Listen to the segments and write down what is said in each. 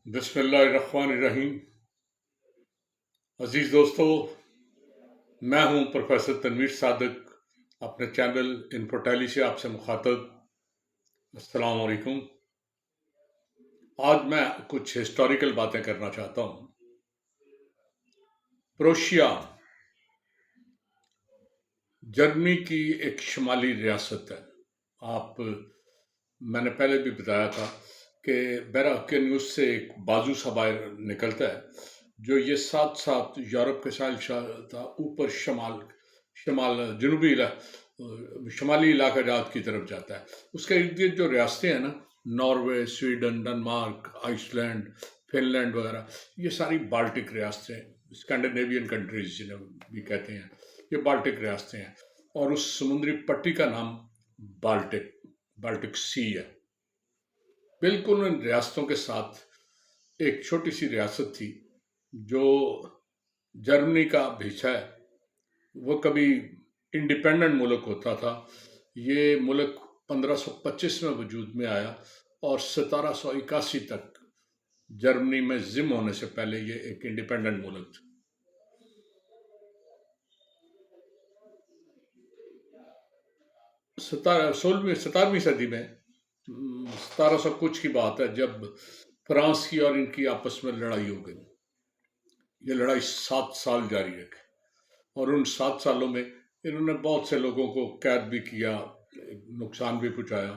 بسم اللہ الرحمن الرحیم۔ عزیز دوستو، میں ہوں پروفیسر تنویر صادق، اپنے چینل انفوٹیلی سے آپ سے مخاطب۔ السلام علیکم۔ آج میں کچھ ہسٹوریکل باتیں کرنا چاہتا ہوں۔ پروشیا جرمنی کی ایک شمالی ریاست ہے۔ میں نے پہلے بھی بتایا تھا کہ بیراکینیوس سے ایک بازو سا باہر نکلتا ہے جو یہ ساتھ ساتھ یورپ کے ساحل تھا، اوپر شمالی علاقہ جات کی طرف جاتا ہے۔ اس کے ارد گرد جو ریاستیں ہیں نا، Norway, Sweden, Denmark, Iceland, Finland وغیرہ، یہ ساری بالٹک ریاستیں، اسکینڈینیوین کنٹریز جنہیں بھی کہتے ہیں، یہ بالٹک ریاستیں ہیں۔ اور اس سمندری پٹی کا نام بالٹک سی ہے۔ بالکل ان ریاستوں کے ساتھ ایک چھوٹی سی ریاست تھی جو جرمنی کا حصہ ہے۔ وہ کبھی انڈیپینڈنٹ ملک ہوتا تھا۔ یہ ملک 1525 میں وجود میں آیا اور 1781 تک جرمنی میں ضم ہونے سے پہلے یہ ایک انڈیپینڈنٹ ملک تھا۔ 17ویں صدی میں 1700 کچھ کی بات ہے، جب فرانس کی اور ان کی آپس میں لڑائی ہو گئی۔ یہ لڑائی 7 سال جاری رکھی اور ان 7 سالوں میں انہوں نے بہت سے لوگوں کو قید بھی کیا، نقصان بھی پہنچایا۔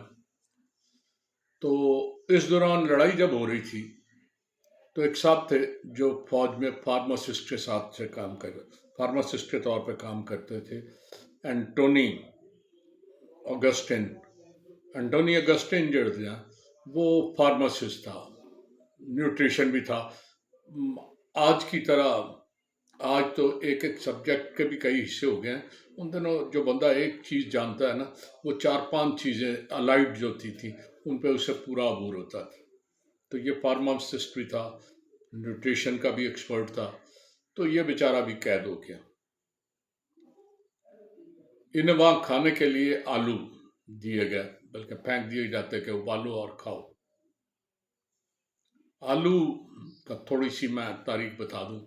تو اس دوران لڑائی جب ہو رہی تھی تو ایک صاحب تھے جو فوج میں فارماسسٹ کے طور پہ کام کرتے تھے، اینٹونی اگسٹن جو تھا وہ فارماسسٹ تھا، نیوٹریشن بھی تھا۔ آج کی طرح آج تو ایک سبجیکٹ کے بھی کئی حصے ہو گئے ہیں، ان دنوں جو بندہ ایک چیز جانتا ہے نا، وہ 4-5 چیزیں الائڈ جو تھی ان پہ اسے پورا عبور ہوتا تھا۔ تو یہ فارماسسٹ بھی تھا، نیوٹریشن کا بھی ایکسپرٹ تھا، تو یہ بیچارہ بھی قید ہو گیا۔ انہیں وہاں کھانے کے لیے آلو دیے گئے، بلکہ پھینک دیے جاتے کہ ابالو اور کھاؤ۔ آلو کا تھوڑی سی میں تاریخ بتا دوں۔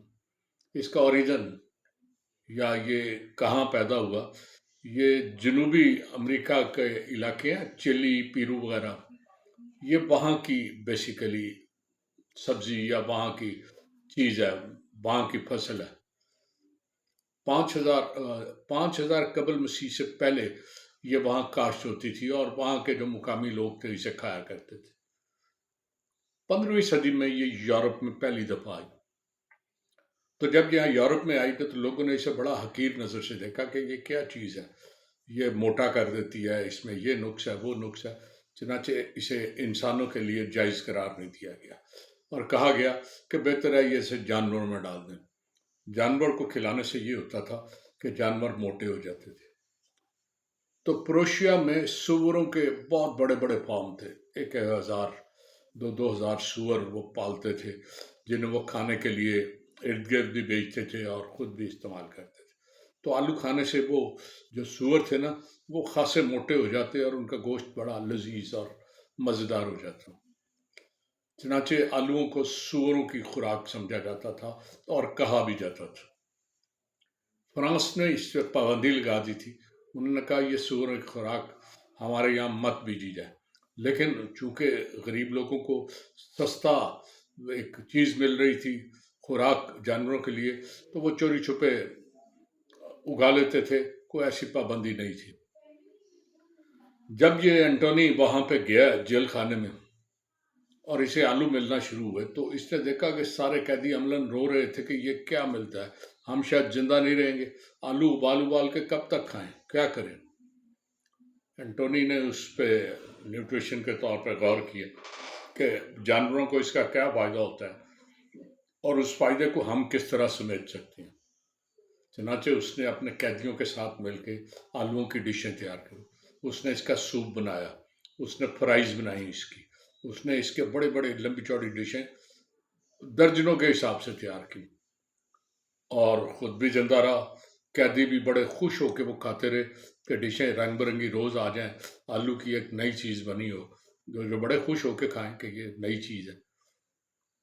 اس کا اوریجن یا یہ کہاں پیدا ہوا، یہ جنوبی امریکہ کے علاقے ہیں، چلی، پیرو وغیرہ، یہ وہاں کی بیسیکلی سبزی یا وہاں کی چیز ہے، وہاں کی فصل ہے۔ 5000 قبل مسیح سے پہلے یہ وہاں کاشت ہوتی تھی اور وہاں کے جو مقامی لوگ تھے اسے کھایا کرتے تھے۔ 15ویں صدی میں یہ یورپ میں پہلی دفعہ آئی۔ تو جب یہاں یورپ میں آئی تو لوگوں نے اسے بڑا حقیر نظر سے دیکھا کہ یہ کیا چیز ہے، یہ موٹا کر دیتی ہے، اس میں یہ نقص ہے، وہ نقص ہے۔ چنانچہ اسے انسانوں کے لیے جائز قرار نہیں دیا گیا اور کہا گیا کہ بہتر ہے یہ اسے جانوروں میں ڈال دیں۔ جانور کو کھلانے سے یہ ہوتا تھا کہ جانور موٹے ہو جاتے تھے۔ تو پروشیا میں سوروں کے بہت بڑے بڑے فارم تھے، 1000 2000 سور وہ پالتے تھے، جنہیں وہ کھانے کے لیے ارد گرد بھی بیچتے تھے اور خود بھی استعمال کرتے تھے۔ تو آلو کھانے سے وہ جو سور تھے نا، وہ خاصے موٹے ہو جاتے اور ان کا گوشت بڑا لذیذ اور مزیدار ہو جاتا۔ چنانچہ آلوؤں کو سوروں کی خوراک سمجھا جاتا تھا اور کہا بھی جاتا تھا۔ فرانس نے اس پہ پابندی لگا دی تھی، انہوں نے کہا یہ سوروں کی خوراک ہمارے یہاں مت بیجی جائے۔ لیکن چونکہ غریب لوگوں کو سستا ایک چیز مل رہی تھی خوراک جانوروں کے لیے، تو وہ چوری چھپے اگا لیتے تھے، کوئی ایسی پابندی نہیں تھی۔ جب یہ اینٹونی وہاں پہ گیا جیل خانے میں اور اسے آلو ملنا شروع ہوئے تو اس نے دیکھا کہ سارے قیدی عملاً رو رہے تھے کہ یہ کیا ملتا ہے، ہم شاید زندہ نہیں رہیں گے، آلو ابال کے کب تک کھائیں، کیا کریں۔ اینٹونی نے اس پہ نیوٹریشن کے طور پر غور کیا کہ جانوروں کو اس کا کیا فائدہ ہوتا ہے اور اس فائدے کو ہم کس طرح سمیٹ سکتے ہیں۔ چنانچہ اس نے اپنے قیدیوں کے ساتھ مل کے آلوؤں کی ڈشیں تیار کی، اس نے اس کا سوپ بنایا، اس نے فرائز بنائی، اس نے اس کے بڑے بڑے لمبی چوڑی ڈشیں درجنوں کے حساب سے تیار کی اور خود بھی زندہ رہا۔ قیدی بھی بڑے خوش ہو کے وہ کھاتے رہے کہ ڈشیں رنگ برنگی روز آ جائیں، آلو کی ایک نئی چیز بنی ہو، جو بڑے خوش ہو کے کھائیں کہ یہ نئی چیز ہے۔